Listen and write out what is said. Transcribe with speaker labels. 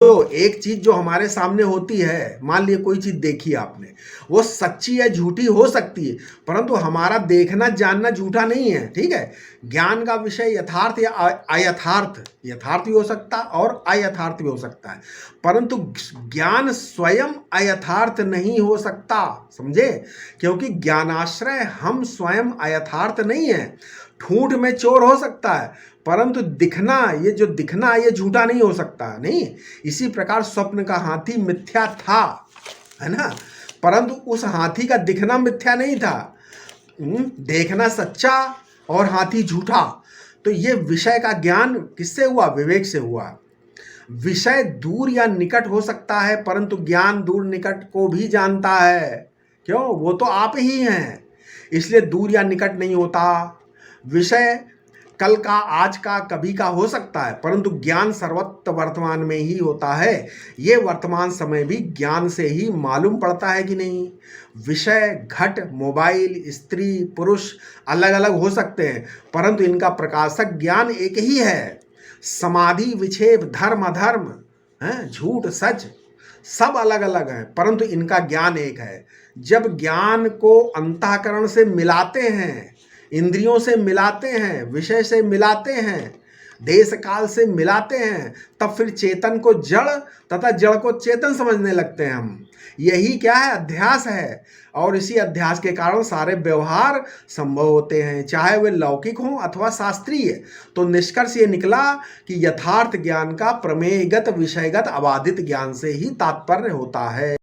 Speaker 1: तो एक चीज जो हमारे सामने होती है, मान लिया कोई चीज देखी आपने, वो सच्ची या झूठी हो सकती है, परंतु हमारा देखना जानना झूठा नहीं है। ठीक है, ज्ञान का विषय यथार्थ या अयथार्थ, यथार्थ भी हो सकता और अयथार्थ भी हो सकता है, परंतु ज्ञान स्वयं अयथार्थ नहीं हो सकता, समझे? क्योंकि ज्ञानाश्रय हम स्वयं अयथार्थ नहीं है। ठूंठ में चोर हो सकता है, परंतु दिखना, ये जो दिखना ये झूठा नहीं हो सकता। नहीं, इसी प्रकार स्वप्न का हाथी मिथ्या था, है ना, परंतु उस हाथी का दिखना मिथ्या नहीं था। देखना सच्चा और हाथी झूठा। तो ये विषय का ज्ञान किससे हुआ? विवेक से हुआ। विषय दूर या निकट हो सकता है, परंतु ज्ञान दूर निकट को भी जानता है। क्यों? वो तो आप ही हैं, इसलिए दूर या निकट नहीं होता। विषय कल का, आज का, कभी का हो सकता है, परंतु ज्ञान सर्वत्र वर्तमान में ही होता है। ये वर्तमान समय भी ज्ञान से ही मालूम पड़ता है कि नहीं? विषय, घट, मोबाइल, स्त्री, पुरुष अलग अलग हो सकते हैं, परंतु इनका प्रकाशक ज्ञान एक ही है। समाधि, विक्षेप, धर्म, अधर्म, झूठ, सच सब अलग अलग हैं, परंतु इनका ज्ञान एक है। जब ज्ञान को अंतःकरण से मिलाते हैं, इंद्रियों से मिलाते हैं, विषय से मिलाते हैं, देश काल से मिलाते हैं, तब फिर चेतन को जड़ तथा जड़ को चेतन समझने लगते हैं हम। यही क्या है? अध्यास है। और इसी अध्यास के कारण सारे व्यवहार संभव होते हैं, चाहे वे लौकिक हों अथवा शास्त्रीय। तो निष्कर्ष ये निकला कि यथार्थ ज्ञान का प्रमेयगत, विषयगत, अबाधित ज्ञान से ही तात्पर्य होता है।